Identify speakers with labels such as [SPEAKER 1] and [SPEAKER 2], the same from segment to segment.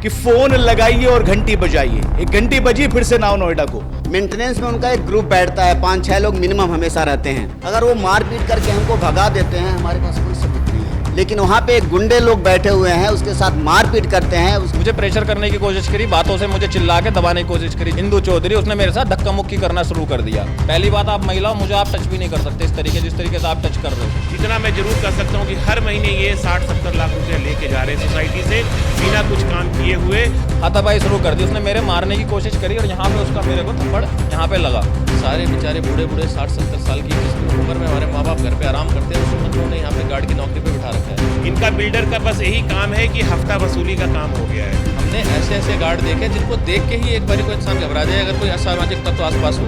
[SPEAKER 1] कि फोन लगाइए और घंटी बजाइए। एक घंटी बजी फिर से नाव नोएडा को।
[SPEAKER 2] मेंटेनेंस में उनका एक ग्रुप बैठता है, 5-6 लोग मिनिमम हमेशा रहते हैं। अगर वो मारपीट करके हमको भगा देते हैं, हमारे पास कोई सबूत नहीं है। लेकिन वहाँ पे एक गुंडे लोग बैठे हुए हैं, उसके साथ मारपीट करते हैं।
[SPEAKER 3] मुझे प्रेशर करने की कोशिश करी, बातों से मुझे चिल्ला के दबाने की कोशिश करी। इंदु चौधरी, उसने मेरे साथ धक्का मुक्की करना शुरू कर दिया। पहली बात, आप महिला हो, मुझे आप टच भी नहीं कर सकते इस तरीके जिस तरीके से आप टच कर रहे हो।
[SPEAKER 4] इतना मैं जरूर कर सकता हूँ कि हर महीने ये 60-70 लाख रुपया लेके जा रहे हैं सोसाइटी से बिना कुछ काम किए हुए।
[SPEAKER 3] हाथापाई शुरू कर दी, उसने मेरे मारने की कोशिश करी और यहाँ पे उसका मेरे को थप्पड़ यहाँ पे लगा।
[SPEAKER 5] सारे बेचारे बूढ़े 60-70 साल की उम्र में हमारे माँ बाप घर पे आराम करते हैं, उस बंदों ने यहाँ पे गार्ड की नौकरी पे बिठा रखा है।
[SPEAKER 4] इनका बिल्डर का बस यही काम है कि हफ्ता वसूली का काम हो गया है।
[SPEAKER 5] हमने ऐसे ऐसे गार्ड देखे जिनको देख के ही एक बार को इंसान घबरा जाए अगर कोई असामाजिक तत्व आसपास हो।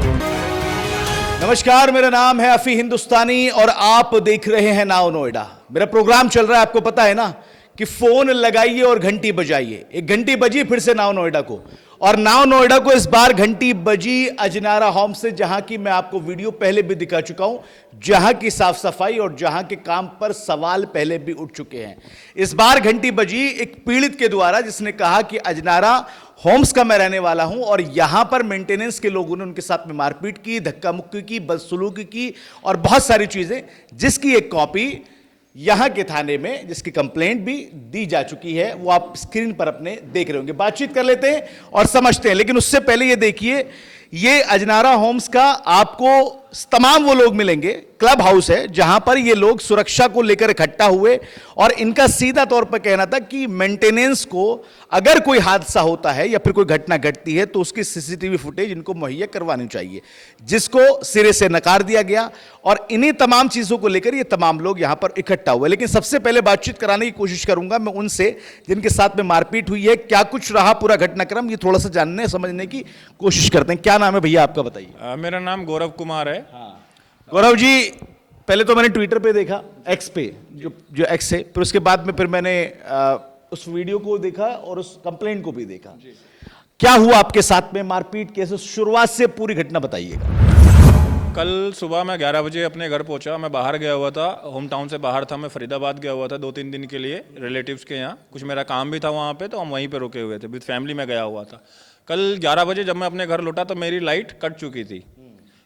[SPEAKER 1] नमस्कार, मेरा नाम है अफी हिंदुस्तानी और आप देख रहे हैं नाव नोएडा। मेरा प्रोग्राम चल रहा है, आपको पता है ना कि फोन लगाइए और घंटी बजाइए। एक घंटी बजी फिर से नाव नोएडा को, और नाव नोएडा को इस बार घंटी बजी अजनारा होम से, जहां की मैं आपको वीडियो पहले भी दिखा चुका हूं, जहां की साफ सफाई और जहां के काम पर सवाल पहले भी उठ चुके हैं। इस बार घंटी बजी एक पीड़ित के द्वारा, जिसने कहा कि अजनारा होम्स का मैं रहने वाला हूं और यहां पर मेंटेनेंस के लोगों ने उनके साथ में मारपीट की, धक्का मुक्की की, बदसलूकी की और बहुत सारी चीजें, जिसकी एक कॉपी यहां के थाने में, जिसकी कंप्लेंट भी दी जा चुकी है, वो आप स्क्रीन पर अपने देख रहे होंगे। बातचीत कर लेते हैं और समझते हैं, लेकिन उससे पहले ये देखिए, ये अजनारा होम्स का आपको तमाम वो लोग मिलेंगे, क्लब हाउस है जहां पर ये लोग सुरक्षा को लेकर इकट्ठा हुए और इनका सीधा तौर पर कहना था कि मेंटेनेंस को अगर कोई हादसा होता है या फिर कोई घटना घटती है तो उसकी सीसीटीवी फुटेज इनको मुहैया करवानी चाहिए, जिसको सिरे से नकार दिया गया। और इन्हीं तमाम चीजों को लेकर ये तमाम लोग यहां पर इकट्ठा हुए। लेकिन सबसे पहले बातचीत कराने की कोशिश करूंगा मैं उनसे जिनके साथ में मारपीट हुई है, क्या कुछ रहा पूरा घटनाक्रम, ये थोड़ा सा जानने समझने की कोशिश करते हैं। क्या नाम है भैया आपका, बताइए।
[SPEAKER 3] मेरा नाम गौरव कुमार है।
[SPEAKER 1] गौरव जी, पहले तो मैंने ट्विटर पे देखा, एक्स पे, जो एक्स है, फिर उसके बाद में फिर मैंने उस वीडियो को देखा और उस कंप्लेंट को भी देखा। क्या हुआ आपके साथ में, मारपीट कैसे, शुरुआत से पूरी घटना बताइएगा।
[SPEAKER 3] कल सुबह मैं 11 बजे अपने घर पहुंचा। मैं बाहर गया हुआ था, होम टाउन से बाहर था, मैं फरीदाबाद गया हुआ था 2-3 दिन के लिए रिलेटिव्स के यहाँ। कुछ मेरा काम भी था वहाँ पे, तो हम वहीं पे रुके हुए थे, विद फैमिली में गया हुआ था। कल 11 बजे जब मैं अपने घर लौटा तो मेरी लाइट कट चुकी थी।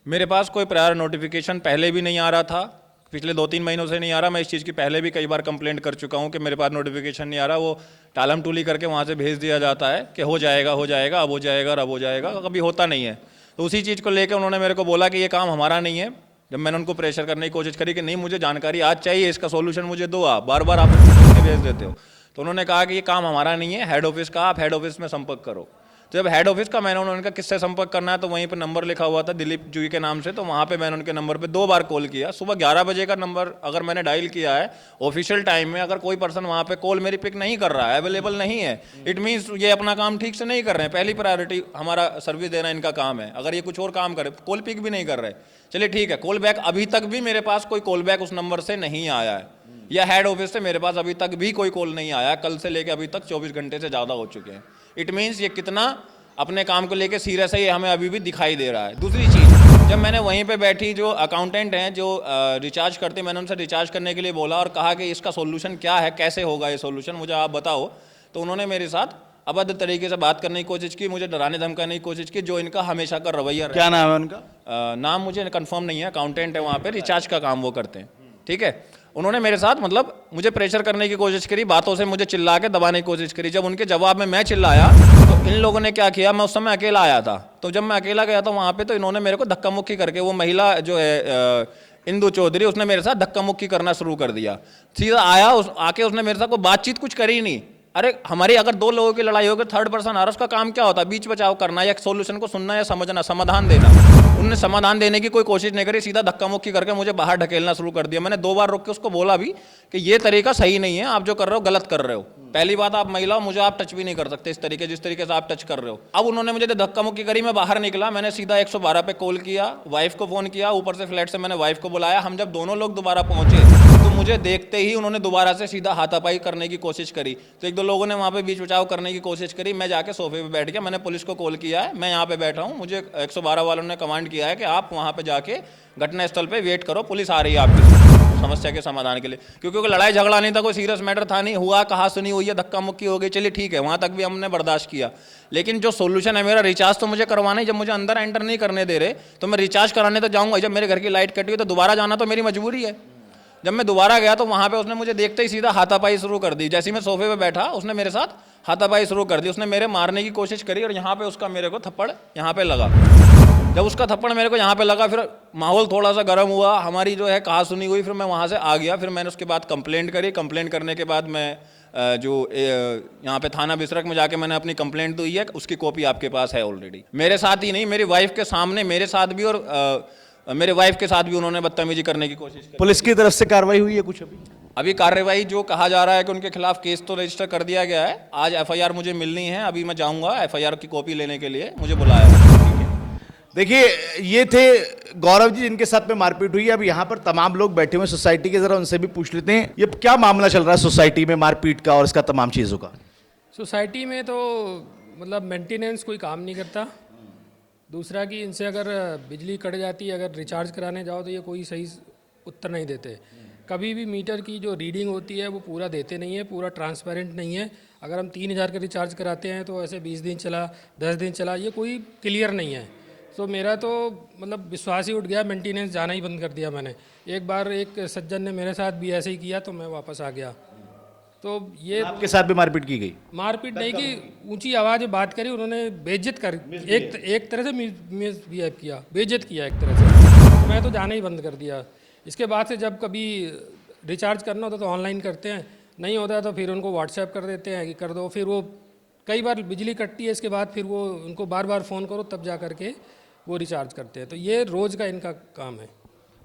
[SPEAKER 3] मेरे पास कोई प्रायर नोटिफिकेशन पहले भी नहीं आ रहा था, पिछले 2-3 महीनों से नहीं आ रहा। मैं इस चीज़ की पहले भी कई बार कंप्लेंट कर चुका हूँ कि मेरे पास नोटिफिकेशन नहीं आ रहा। वो टालम टूली करके वहाँ से भेज दिया जाता है कि हो जाएगा, हो जाएगा, अब हो जाएगा, अब हो जाएगा, कभी होता नहीं है। तो उसी चीज़ को लेकर उन्होंने मेरे को बोला कि ये काम हमारा नहीं है। जब मैंने उनको प्रेशर करने की कोशिश करी कि नहीं, मुझे जानकारी आज चाहिए, इसका सोल्यूशन मुझे दो, आप बार बार आप भेज देते हो, तो उन्होंने कहा कि ये काम हमारा नहीं है, हेड ऑफिस का, आप हेड ऑफिस में संपर्क करो। तो जब हेड ऑफिस का मैंने उन्होंने कहा किससे संपर्क करना है, तो वहीं पर नंबर लिखा हुआ था दिलीप जी के नाम से। तो वहाँ पे मैंने उनके नंबर पे 2 बार कॉल किया। सुबह 11 बजे का नंबर अगर मैंने डायल किया है ऑफिशियल टाइम में, अगर कोई पर्सन वहाँ पे कॉल मेरी पिक नहीं कर रहा है, अवेलेबल नहीं है, इट मीन्स ये अपना काम ठीक से नहीं कर रहे हैं। पहली प्रायोरिटी हमारा सर्विस देना इनका काम है। अगर ये कुछ और काम करे, कॉल पिक भी नहीं कर रहे, चलिए ठीक है, कॉल बैक अभी तक भी मेरे पास कोई कॉल बैक उस नंबर से नहीं आया है, या हेड ऑफिस से मेरे पास अभी तक भी कोई कॉल नहीं आया। कल से लेकर अभी तक 24 घंटे से ज़्यादा हो चुके हैं। इट मीन्स ये कितना अपने काम को लेके सीरियस है, ये हमें अभी भी दिखाई दे रहा है। दूसरी चीज़, जब मैंने वहीं पे बैठी जो अकाउंटेंट हैं जो रिचार्ज करते, मैंने उनसे रिचार्ज करने के लिए बोला और कहा कि इसका सोल्यूशन क्या है, कैसे होगा ये सोल्यूशन, मुझे आप बताओ। तो उन्होंने मेरे साथ अभद्र तरीके से बात करने की कोशिश की, मुझे डराने धमकाने की कोशिश की, जो इनका हमेशा का रवैया।
[SPEAKER 1] क्या नाम है उनका?
[SPEAKER 3] नाम मुझे कंफर्म नहीं है, अकाउंटेंट है वहाँ पे, रिचार्ज का काम वो करते हैं, ठीक है। उन्होंने मेरे साथ मतलब मुझे प्रेशर करने की कोशिश करी, बातों से मुझे चिल्ला के दबाने की कोशिश करी। जब उनके जवाब में मैं चिल्लाया तो इन लोगों ने क्या किया, मैं उस समय अकेला आया था, तो जब मैं अकेला गया था वहाँ पे, तो इन्होंने मेरे को धक्का मुक्की करके, वो महिला जो है इंदु चौधरी, उसने मेरे साथ धक्का मुक्की करना शुरू कर दिया। सीधा आया, आके उसने मेरे साथ कोई बातचीत कुछ करी नहीं। अरे हमारी अगर 2 लोगों की लड़ाई होगी, थर्ड पर्सन आ रहा है, उसका काम क्या होता है, बीच बचाव करना या सोल्यूशन को सुनना या समझना, समाधान देना। उन्होंने समाधान देने की कोई कोशिश नहीं करी, सीधा धक्का मुक्की करके मुझे बाहर ढकेलना शुरू कर दिया। मैंने 2 बार रोक के उसको बोला भी कि ये तरीका सही नहीं है, आप जो कर रहे हो गलत कर रहे हो। पहली बात, आप महिला हो, मुझे आप टच भी नहीं कर सकते इस तरीके जिस तरीके से आप टच कर रहे हो। अब उन्होंने मुझे धक्का मुक्की करी, मैं बाहर निकला, मैंने सीधा 112 पे कॉल किया, वाइफ को फ़ोन किया, ऊपर से फ्लैट से मैंने वाइफ को बुलाया। हम जब दोनों लोग दोबारा पहुंचे तो मुझे देखते ही उन्होंने दोबारा से सीधा हाथापाई करने की कोशिश करी। तो 1-2 लोगों ने वहाँ पे बीच बचाव करने की कोशिश करी। मैं जाके सोफे पे बैठ गया, मैंने पुलिस को कॉल किया है, मैं यहाँ पे बैठा हूँ, मुझे 112 वालों ने कमांड किया है कि आप वहाँ पे जाके घटनास्थल पे वेट करो, पुलिस आ रही है आपकी। समस्या के समाधान के लिए, क्योंकि कोई लड़ाई झगड़ा नहीं था, कोई सीरियस मैटर था नहीं, हुआ कहा सुनी हुई है, धक्का मुक्की हो गई, चलिए ठीक है, वहाँ तक भी हमने बर्दाश्त किया। लेकिन जो सोल्यूशन है मेरा, रिचार्ज तो मुझे करवाना ही, जब मुझे अंदर एंटर नहीं करने दे रहे तो मैं रिचार्ज कराने तो जाऊँगा, जब मेरे घर की लाइट कटी हुई तो दोबारा जाना तो मेरी मजबूरी है। जब मैं दोबारा गया तो वहाँ पे उसने मुझे देखते ही सीधा हाथापाई शुरू कर दी। जैसे ही मैं सोफे पे बैठा उसने मेरे साथ हाथापाई शुरू कर दी, उसने मेरे मारने की कोशिश करी और यहाँ पे उसका मेरे को थप्पड़ यहाँ पे लगा। जब उसका थप्पड़ मेरे को यहाँ पे लगा, फिर माहौल थोड़ा सा गर्म हुआ, हमारी जो है कहा सुनी हुई, फिर मैं वहाँ से आ गया। फिर मैंने उसके बाद कंप्लेंट करी। कंप्लेंट करने के बाद मैं यहाँ पे थाना बिसरख में जाके मैंने अपनी कंप्लेंट दी है, उसकी कॉपी आपके पास है ऑलरेडी। मेरे साथ ही नहीं, मेरी वाइफ के सामने मेरे साथ भी और मेरे वाइफ के साथ भी उन्होंने बदतमीजी करने की कोशिश की।
[SPEAKER 1] पुलिस की तरफ से कार्रवाई हुई है कुछ
[SPEAKER 3] अभी कार्रवाई जो कहा जा रहा है कि उनके खिलाफ केस तो रजिस्टर कर दिया गया है। आज एफआईआर मुझे मिलनी है, अभी मैं जाऊंगा एफआईआर की कॉपी लेने के लिए, मुझे बुलाया है।
[SPEAKER 1] देखिए, ये थे गौरव जी जिनके साथ में मारपीट हुई है। अब यहाँ पर तमाम लोग बैठे हुए सोसाइटी के, जरा उनसे भी पूछ लेते हैं ये क्या मामला चल रहा है सोसाइटी में मारपीट का और इसका तमाम चीज़ों का।
[SPEAKER 6] सोसाइटी में तो मतलब मेंटेनेंस कोई काम नहीं करता। दूसरा कि इनसे अगर बिजली कट जाती है, अगर रिचार्ज कराने जाओ तो ये कोई सही उत्तर नहीं देते। कभी भी मीटर की जो रीडिंग होती है वो पूरा देते नहीं है, पूरा ट्रांसपेरेंट नहीं है। अगर हम 3000 का रिचार्ज कराते हैं तो ऐसे 20 दिन चला, 10 दिन चला, ये कोई क्लियर नहीं है। तो मेरा तो मतलब विश्वास ही उठ गया, मेंटेनेंस जाना ही बंद कर दिया मैंने। एक बार एक सज्जन ने मेरे साथ भी ऐसे ही किया तो मैं वापस आ गया। तो ये
[SPEAKER 1] आपके साथ भी मारपीट की गई?
[SPEAKER 6] मारपीट नहीं की, ऊंची आवाज़ में बात करी, उन्होंने बेइज्जत कर एक तरह से मिसबिहेव किया, बेइज्जत किया एक तरह से। मैं तो जाना ही बंद कर दिया। इसके बाद से जब कभी रिचार्ज करना होता तो ऑनलाइन करते हैं, नहीं होता तो फिर उनको व्हाट्सएप कर देते हैं कि कर दो। फिर वो कई बार बिजली कटती है, इसके बाद फिर वो उनको बार बार फ़ोन करो तब जा करके वो रिचार्ज करते हैं। तो ये रोज़ का इनका काम है।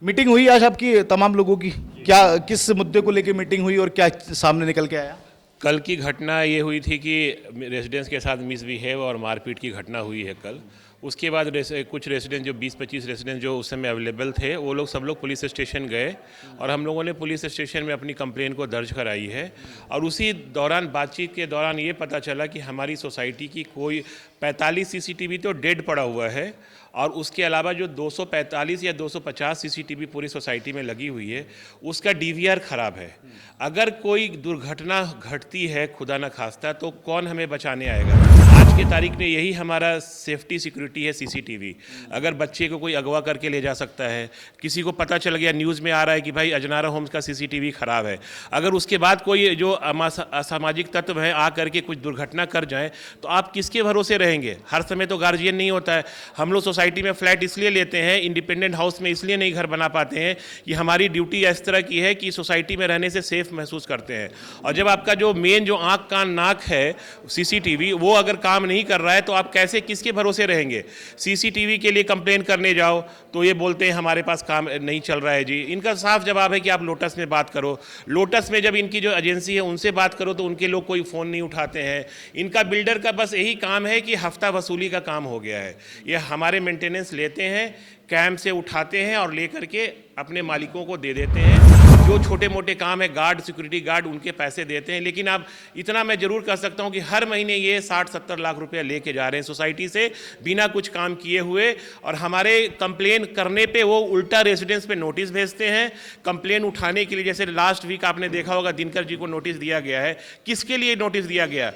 [SPEAKER 1] मीटिंग हुई आज आपकी तमाम लोगों की, क्या किस मुद्दे को लेकर मीटिंग हुई और क्या सामने निकल के आया?
[SPEAKER 7] कल की घटना ये हुई थी कि रेजिडेंट्स के साथ मिसबिहेव और मारपीट की घटना हुई है कल। उसके बाद कुछ रेजिडेंट जो 20-25 रेजिडेंट जो उस समय अवेलेबल थे, वो लोग सब लोग पुलिस स्टेशन गए और हम लोगों ने पुलिस स्टेशन में अपनी कंप्लेन को दर्ज कराई है। और उसी दौरान बातचीत के दौरान ये पता चला कि हमारी सोसाइटी की कोई 45 सीसीटीवी तो डेड पड़ा हुआ है और उसके अलावा जो 245 या 250 सीसीटीवी पूरी सोसाइटी में लगी हुई है उसका डीवीआर ख़राब है। अगर कोई दुर्घटना घटती है खुदा न खास्ता तो कौन हमें बचाने आएगा? आज की तारीख में यही हमारा सेफ्टी सिक्योरिटी है सीसीटीवी। अगर बच्चे को कोई अगवा करके ले जा सकता है, किसी को पता चल गया न्यूज़ में आ रहा है कि भाई अजनारा होम्स का सीसीटीवी ख़राब है, अगर उसके बाद कोई जो असामाजिक तत्व है आ करके कुछ दुर्घटना कर जाए तो आप किसके भरोसे रहेंगे? हर समय तो गार्जियन नहीं होता है। हम लोग सोसाइटी में फ्लैट इसलिए लेते हैं, इंडिपेंडेंट हाउस में इसलिए नहीं घर बना पाते हैं कि हमारी ड्यूटी इस तरह की है कि सोसाइटी में रहने से सेफ महसूस करते हैं। और जब आपका जो मेन जो आँख कान नाक है सीसीटीवी, वो अगर काम नहीं कर रहा है तो आप कैसे किसके भरोसे रहेंगे? सीसीटीवी के लिए कंप्लेन करने जाओ तो ये बोलते हैं हमारे पास काम नहीं चल रहा है जी। इनका साफ जवाब है कि आप लोटस में बात करो। लोटस में जब इनकी जो एजेंसी है उनसे बात करो तो उनके लोग कोई फ़ोन नहीं उठाते हैं। इनका बिल्डर का बस यही काम है कि हफ्ता वसूली का काम हो गया है। ये हमारे मेंटेनेंस लेते हैं, कैंप से उठाते हैं और लेकर के अपने मालिकों को दे देते हैं। जो छोटे मोटे काम है, गार्ड, सिक्योरिटी गार्ड, उनके पैसे देते हैं। लेकिन अब इतना मैं ज़रूर कह सकता हूँ कि हर महीने ये 60-70 लाख रुपया लेके जा रहे हैं सोसाइटी से बिना कुछ काम किए हुए। और हमारे कंप्लेन करने पे वो उल्टा रेजिडेंस पे नोटिस भेजते हैं कंप्लेन उठाने के लिए। जैसे लास्ट वीक आपने देखा होगा दिनकर जी को नोटिस दिया गया है। किसके लिए नोटिस दिया गया?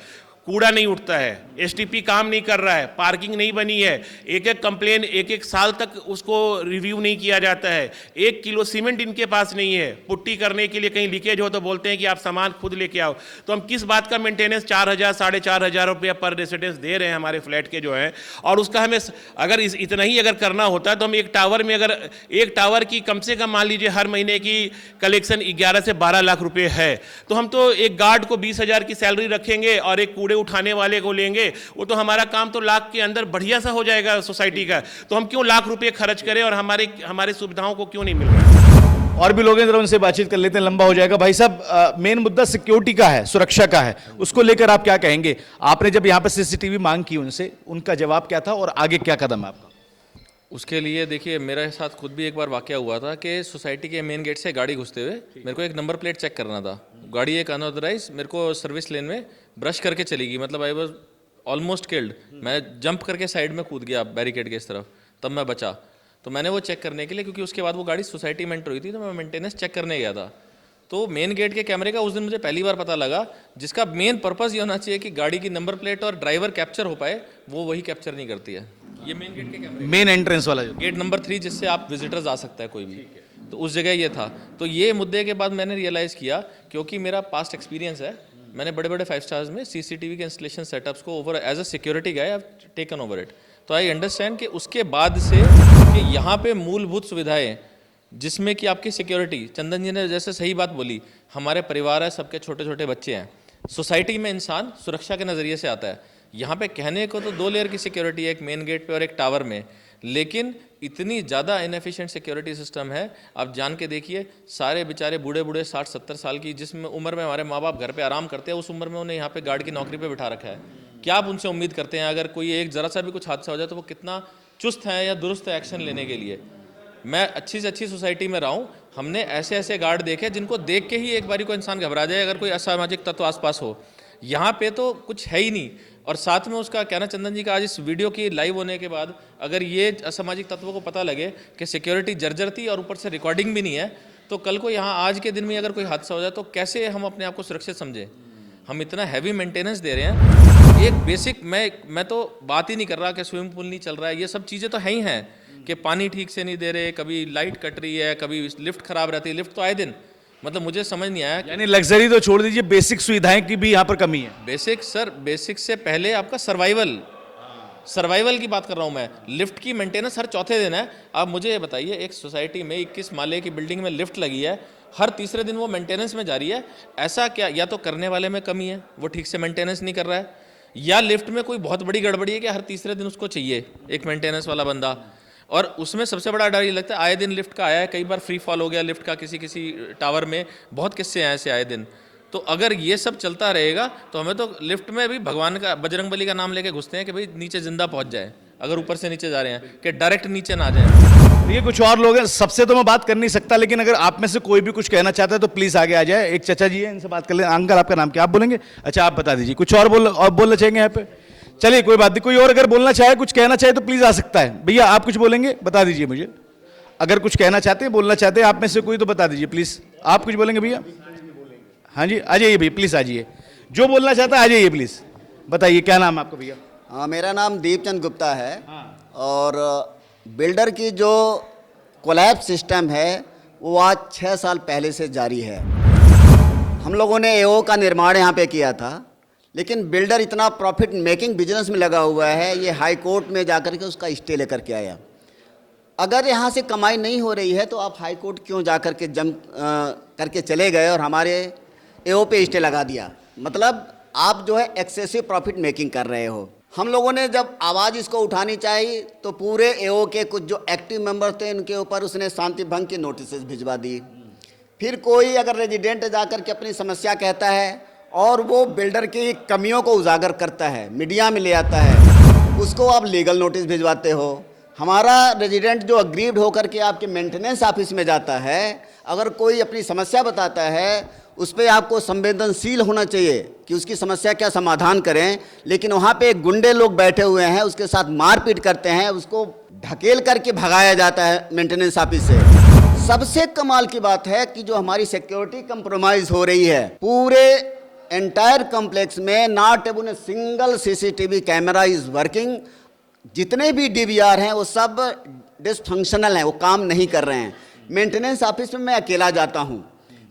[SPEAKER 7] कूड़ा नहीं उठता है, एसटीपी काम नहीं कर रहा है, पार्किंग नहीं बनी है, एक एक कंप्लेन एक एक साल तक उसको रिव्यू नहीं किया जाता है। 1 किलो सीमेंट इनके पास नहीं है, पुट्टी करने के लिए कहीं लीकेज हो तो बोलते हैं कि आप सामान खुद लेके आओ। तो हम किस बात का मेंटेनेंस 4,000 4,500 रुपया पर रेसिडेंस दे रहे हैं हमारे फ्लैट के जो हैं। और उसका हमें अगर इतना ही अगर करना होता तो हम एक टावर में, अगर एक टावर की कम से कम मान लीजिए हर महीने की कलेक्शन 11 से 12 लाख रुपये है, तो हम तो एक गार्ड को 20,000 की सैलरी रखेंगे और एक कूड़े उठाने वाले को लेंगे, वो तो हमारा काम तो लाख के अंदर बढ़िया सा हो जाएगा सोसाइटी का। तो हम क्यों लाख रुपए खर्च करें और हमारे सुविधाओं को क्यों नहीं मिल रहा है?
[SPEAKER 1] और भी लोग हैं, जरा उनसे बातचीत कर लेते हैं, लंबा हो जाएगा। भाई साहब, मेन मुद्दा सिक्योरिटी का है, सुरक्षा का है, उसको लेकर आप क्या कहेंगे? आपने जब यहाँ पर सीसीटीवी मांग की उनसे, उनका जवाब क्या था और आगे क्या कदम है आपका?
[SPEAKER 5] उसके लिए देखिए, मेरे साथ खुद भी एक बार वाकया हुआ था कि सोसाइटी के मेन गेट से गाड़ी घुसते हुए मेरे को एक नंबर प्लेट चेक करना था। गाड़ी एक अनऑथराइज मेरे को सर्विस लेन में ब्रश करके चली गई, मतलब आई वाज ऑलमोस्ट किल्ड। मैं जंप करके साइड में कूद गया बैरिकेड के इस तरफ, तब मैं बचा। तो मैंने वो चेक करने के लिए, क्योंकि उसके बाद वो गाड़ी सोसाइटी में एंटर हुई थी, तो मैं मेंटेनेंस चेक करने गया था। तो मेन गेट के कैमरे का उस दिन मुझे पहली बार पता लगा, जिसका मेन पर्पस ये होना चाहिए कि गाड़ी की नंबर प्लेट और ड्राइवर कैप्चर हो पाए, वो वही कैप्चर नहीं करती है। ये मेन गेट के कैमरे,
[SPEAKER 1] मेन एंट्रेंस वाला जो
[SPEAKER 5] गेट नंबर 3 जिससे आप विजिटर्स आ सकता है कोई भी, तो उस जगह ये था। तो ये मुद्दे के बाद मैंने रियलाइज़ किया, क्योंकि मेरा पास्ट एक्सपीरियंस है, मैंने बड़े बड़े 5 स्टार्स में सीसीटीवी के इंस्टॉलेशन सेटअप्स को over as a security guy I have taken over it. तो आई अंडरस्टैंड कि उसके बाद से कि यहाँ पे मूलभूत सुविधाएं जिसमें कि आपकी सिक्योरिटी, चंदन जी ने जैसे सही बात बोली, हमारे परिवार है, सबके छोटे छोटे बच्चे हैं, सोसाइटी में इंसान सुरक्षा के नज़रिए से आता है। यहाँ पे कहने को तो 2 लेयर की सिक्योरिटी है, एक मेन गेट पे और एक टावर में, लेकिन इतनी ज़्यादा इनएफिशिएंट सिक्योरिटी सिस्टम है। आप जान के देखिए, सारे बेचारे बूढ़े बूढ़े 60-70 साल की, जिस उम्र में हमारे माँ बाप घर पे आराम करते हैं, उस उम्र में उन्हें यहाँ पे गार्ड की नौकरी पे बिठा रखा है। क्या आप उनसे उम्मीद करते हैं अगर कोई एक ज़रा सा भी कुछ हादसा हो जाए तो वो कितना चुस्त है या दुरुस्त है एक्शन लेने के लिए। मैं अच्छी से अच्छी सोसाइटी में रहा हूँ, हमने ऐसे ऐसे गार्ड देखे जिनको देख के ही एक बारी को इंसान घबरा जाए अगर कोई असामाजिक तत्व आसपास हो। यहाँ पे तो कुछ है ही नहीं। और साथ में उसका कहना चंदन जी का, आज इस वीडियो की लाइव होने के बाद अगर ये असामाजिक तत्वों को पता लगे कि सिक्योरिटी जर्जर थी और ऊपर से रिकॉर्डिंग भी नहीं है, तो कल को यहाँ आज के दिन में अगर कोई हादसा हो जाए तो कैसे हम अपने आप को सुरक्षित समझें। हम इतना हैवी मेंटेनेंस दे रहे हैं। एक बेसिक, मैं तो बात ही नहीं कर रहा कि स्विमिंग पूल नहीं चल रहा है, ये सब चीज़ें तो है ही हैं कि पानी ठीक से नहीं दे रहे, कभी लाइट कट रही है, कभी लिफ्ट खराब रहती है, लिफ्ट तो आए दिन, मतलब मुझे समझ नहीं आया।
[SPEAKER 1] यानी लग्जरी तो छोड़ दीजिए, बेसिक सुविधाएं की भी यहाँ पर कमी है।
[SPEAKER 5] बेसिक सर, बेसिक से पहले आपका सर्वाइवल की बात कर रहा हूँ मैं। लिफ्ट की मेंटेनेंस हर चौथे दिन है। आप मुझे ये बताइए, एक सोसाइटी में 21 माले की बिल्डिंग में लिफ्ट लगी है, हर तीसरे दिन वो मेंटेनेंस में जा रही है। ऐसा क्या, या तो करने वाले में कमी है, वो ठीक से मेंटेनेंस नहीं कर रहा है, या लिफ्ट में कोई बहुत बड़ी गड़बड़ी है कि हर तीसरे दिन उसको चाहिए एक मेंटेनेंस वाला बंदा। और उसमें सबसे बड़ा डर ये लगता है, आए दिन लिफ्ट का आया है, कई बार फ्री फॉल हो गया लिफ्ट का किसी टावर में, बहुत किस्से हैं ऐसे आए दिन। तो अगर ये सब चलता रहेगा तो हमें तो लिफ्ट में भी भगवान का, बजरंगबली का नाम लेके घुसते हैं कि भाई नीचे जिंदा पहुंच जाए, अगर ऊपर से नीचे जा रहे हैं कि डायरेक्ट नीचे ना जाए।
[SPEAKER 1] ये कुछ और लोग हैं, सबसे तो मैं बात कर नहीं सकता, लेकिन अगर आप में से कोई भी कुछ कहना चाहता है तो प्लीज आगे आ जाए। एक चाचा जी है, इनसे बात कर ले। अंकल, आपका नाम क्या, आप बोलेंगे? अच्छा, आप बता दीजिए, कुछ और बोलना चाहेंगे यहाँ पे? चलिए कोई बात नहीं, कोई और अगर बोलना चाहे, कुछ कहना चाहे तो प्लीज आ सकता है। भैया आप कुछ बोलेंगे, बता दीजिए मुझे। अगर कुछ कहना चाहते हैं, बोलना चाहते हैं आप में से कोई, तो बता दीजिए प्लीज। आप कुछ बोलेंगे भैया? हाँ जी, आ जाइए भैया, प्लीज आ जाइए। जो बोलना चाहता है आ जाइए प्लीज। बताइए क्या नाम है आपका भैया?
[SPEAKER 2] हाँ, मेरा नाम दीपचंद गुप्ता है। और बिल्डर की जो कोलैप्स सिस्टम है वो आज 6 साल पहले से जारी है। हम लोगों ने एओ का निर्माण यहाँ पे किया था, लेकिन बिल्डर इतना प्रॉफिट मेकिंग बिजनेस में लगा हुआ है, ये हाई कोर्ट में जाकर के उसका स्टे लेकर के आया। अगर यहाँ से कमाई नहीं हो रही है तो आप हाई कोर्ट क्यों जाकर के करके चले गए और हमारे एओ पे स्टे लगा दिया? मतलब आप जो है एक्सेसिव प्रॉफिट मेकिंग कर रहे हो। हम लोगों ने जब आवाज़ इसको उठानी चाहिए तो पूरे एओ के कुछ जो एक्टिव मेंबर थे उनके ऊपर उसने शांति भंग की नोटिस भिजवा दी। फिर कोई अगर रेजिडेंट जाकर के अपनी समस्या कहता है और वो बिल्डर की कमियों को उजागर करता है, मीडिया में ले आता है, उसको आप लीगल नोटिस भिजवाते हो। हमारा रेजिडेंट जो अग्रीव्ड होकर के आपके मेंटेनेंस ऑफिस में जाता है, अगर कोई अपनी समस्या बताता है उस पर आपको संवेदनशील होना चाहिए कि उसकी समस्या क्या समाधान करें। लेकिन वहाँ पे गुंडे लोग बैठे हुए हैं, उसके साथ मारपीट करते हैं, उसको ढकेल करके भगाया जाता है मेंटेनेंस ऑफिस से। सबसे कमाल की बात है कि जो हमारी सिक्योरिटी कंप्रोमाइज हो रही है पूरे एंटायर कॉम्प्लेक्स में, not even a single CCTV camera is working. जितने भी डीवीआर हैं वो सब डिसफंक्शनल हैं, वो काम नहीं कर रहे हैं। मेंटेनेंस ऑफिस में मैं अकेला जाता हूँ,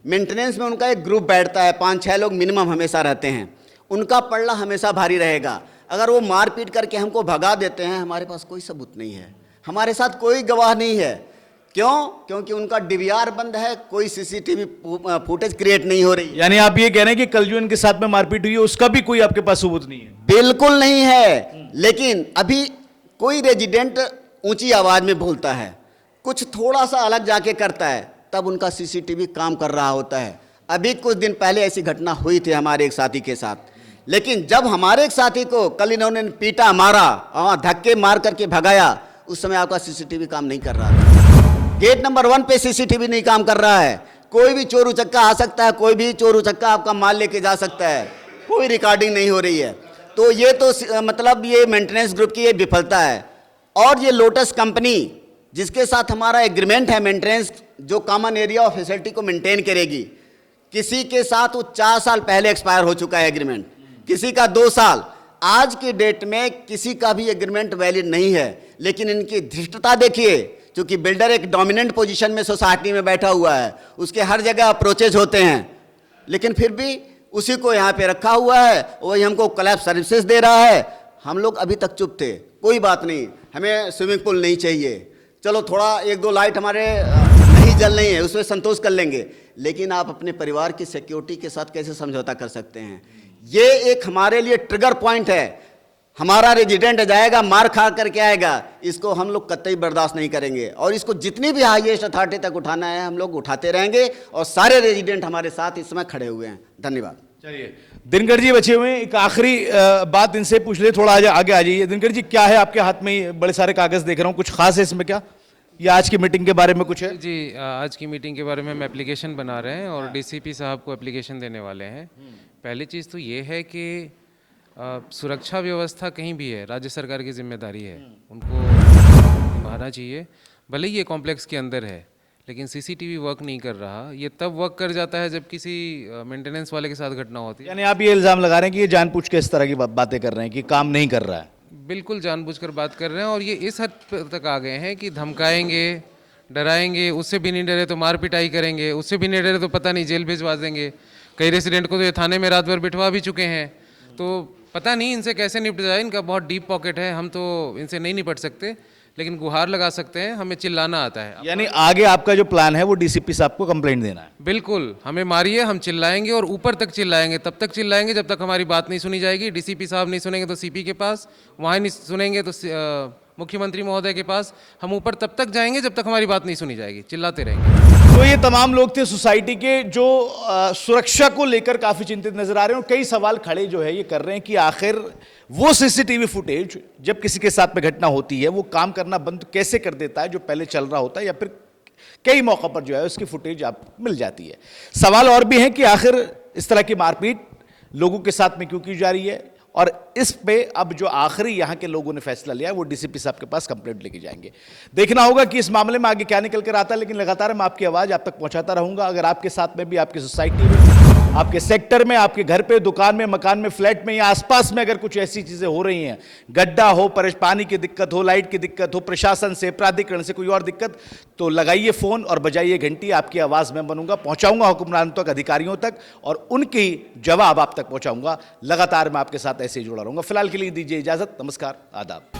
[SPEAKER 2] मेंटेनेंस में उनका एक ग्रुप बैठता है, 5-6 लोग मिनिमम हमेशा रहते हैं, उनका पल्ला हमेशा भारी रहेगा। अगर वो मारपीट करके हमको भगा देते हैं, हमारे पास कोई सबूत नहीं है, हमारे साथ कोई गवाह नहीं है। क्यों? क्योंकि उनका डीवीआर बंद है, कोई सीसीटीवी फुटेज क्रिएट नहीं हो रही।
[SPEAKER 1] यानी आप ये कह रहे हैं कि कल जो इनके साथ में मारपीट हुई है उसका भी कोई आपके पास सबूत नहीं है?
[SPEAKER 2] बिल्कुल नहीं है। लेकिन अभी कोई रेजिडेंट ऊंची आवाज में बोलता है, कुछ थोड़ा सा अलग जाके करता है, तब उनका सीसीटीवी काम कर रहा होता है। अभी कुछ दिन पहले ऐसी घटना हुई थी हमारे एक साथी के साथ, लेकिन जब हमारे एक साथी को कल इन्होंने पीटा, मारा और धक्के मार करके भगाया, उस समय आपका सीसीटीवी काम नहीं कर रहा था। गेट नंबर 1 पे सीसीटीवी नहीं काम कर रहा है। कोई भी चोर उचक्का आ सकता है, कोई भी चोर उचक्का आपका माल लेके जा सकता है, कोई रिकॉर्डिंग नहीं हो रही है। तो ये तो मतलब ये मेंटेनेंस ग्रुप की ये विफलता है। और ये लोटस कंपनी जिसके साथ हमारा एग्रीमेंट है मेंटेनेंस, जो कॉमन एरिया और फैसिलिटी को मेंटेन करेगी, किसी के साथ वो 4 साल पहले एक्सपायर हो चुका है एग्रीमेंट, किसी का 2 साल। आज की डेट में किसी का भी एग्रीमेंट वैलिड नहीं है, लेकिन इनकी धृष्टता देखिए, क्योंकि बिल्डर एक डोमिनेंट पोजीशन में सोसाइटी में बैठा हुआ है, उसके हर जगह अप्रोचेज होते हैं, लेकिन फिर भी उसी को यहाँ पे रखा हुआ है, वही हमको कोलैप्स सर्विसेज दे रहा है। हम लोग अभी तक चुप थे, कोई बात नहीं, हमें स्विमिंग पूल नहीं चाहिए, चलो थोड़ा 1-2 लाइट हमारे नहीं जल रही है उसमें संतोष कर लेंगे, लेकिन आप अपने परिवार की सिक्योरिटी के साथ कैसे समझौता कर सकते हैं? ये एक हमारे लिए ट्रिगर पॉइंट है। हमारा रेजिडेंट जाएगा, मार खा करके आएगा, इसको हम लोग कतई बर्दाश्त नहीं करेंगे, और इसको जितनी भी हाईएस्ट अथॉरिटी तक उठाना है हम लोग उठाते रहेंगे, और सारे रेजिडेंट हमारे साथ इस समय खड़े हुए हैं। धन्यवाद।
[SPEAKER 1] चलिए, दिनकर जी बचे हुए हैं, एक आखिरी बात इनसे पूछ ले, थोड़ा आगे आ जाइए। दिनकर जी, क्या है आपके हाथ में? बड़े सारे कागज देख रहा हूँ, कुछ खास है इसमें क्या, या आज की मीटिंग के बारे में कुछ है?
[SPEAKER 8] जी, आज की मीटिंग के बारे में हम एप्लीकेशन बना रहे हैं और डीसीपी साहब को एप्लीकेशन देने वाले हैं। पहली चीज़ तो ये है कि सुरक्षा व्यवस्था कहीं भी है, राज्य सरकार की जिम्मेदारी है, उनको निभाना चाहिए। भले ही ये कॉम्प्लेक्स के अंदर है, लेकिन सीसीटीवी वर्क नहीं कर रहा। ये तब वर्क कर जाता है जब किसी मेंटेनेंस वाले के साथ घटना होती है।
[SPEAKER 1] यानी आप ये इल्ज़ाम लगा रहे हैं कि ये जानबूझ के इस तरह की बातें कर रहे हैं कि काम नहीं कर रहा है?
[SPEAKER 8] बिल्कुल जानबूझकर बात कर रहे हैं, और ये इस हद तक आ गए हैं कि धमकाएंगे, डराएंगे, उससे भी नहीं डरे तो मार पिटाई करेंगे, उससे भी नहीं डरे तो पता नहीं जेल भिजवा देंगे। कई रेसिडेंट को तो ये थाने में रात भर बिठवा भी चुके हैं। तो पता नहीं इनसे कैसे निपट जाए, इनका बहुत डीप पॉकेट है, हम तो इनसे नहीं निपट सकते, लेकिन गुहार लगा सकते हैं, हमें चिल्लाना आता है।
[SPEAKER 1] यानी आगे आपका जो प्लान है वो डीसीपी साहब को कंप्लेंट देना है?
[SPEAKER 8] बिल्कुल, हमें मारिए, हम चिल्लाएंगे और ऊपर तक चिल्लाएंगे, तब तक चिल्लाएंगे जब तक हमारी बात नहीं सुनी जाएगी। डीसीपी साहब नहीं सुनेंगे तो सीपी के पास, वहाँ नहीं सुनेंगे तो मुख्यमंत्री महोदय के पास, हम ऊपर तब तक जाएंगे जब तक हमारी बात नहीं सुनी जाएगी, चिल्लाते रहेंगे।
[SPEAKER 1] तो ये तमाम लोग थे सोसाइटी के जो सुरक्षा को लेकर काफी चिंतित नजर आ रहे हैं, और कई सवाल खड़े जो है ये कर रहे हैं कि आखिर वो सीसीटीवी फुटेज जब किसी के साथ में घटना होती है वो काम करना बंद कैसे कर देता है जो पहले चल रहा होता है, या फिर कई मौका पर जो है उसकी फुटेज आपको मिल जाती है। सवाल और भी हैं कि आखिर इस तरह की मारपीट लोगों के साथ में क्यों की जा रही है, और इस पे अब जो आखिरी यहाँ के लोगों ने फैसला लिया है वो डीसीपी साहब के पास कंप्लेंट लेके जाएंगे। देखना होगा कि इस मामले में आगे क्या निकल कर आता है, लेकिन लगातार मैं आपकी आवाज़ आप तक पहुंचाता रहूंगा। अगर आपके साथ में भी, आपकी सोसाइटी में, आपके सेक्टर में, आपके घर पे, दुकान में, मकान में, फ्लैट में या आसपास में अगर कुछ ऐसी चीज़ें हो रही हैं, गड्ढा हो, पानी की दिक्कत हो, लाइट की दिक्कत हो, प्रशासन से, प्राधिकरण से कोई और दिक्कत, तो लगाइए फ़ोन और बजाइए घंटी। आपकी आवाज़ मैं बनूंगा, पहुंचाऊंगा हुक्मरानों तक, अधिकारियों तक, और उनकी जवाब आप तक पहुंचाऊंगा। लगातार मैं आपके साथ ऐसे ही जुड़ा रहूंगा। फिलहाल के लिए दीजिए इजाज़त। नमस्कार, आदाब।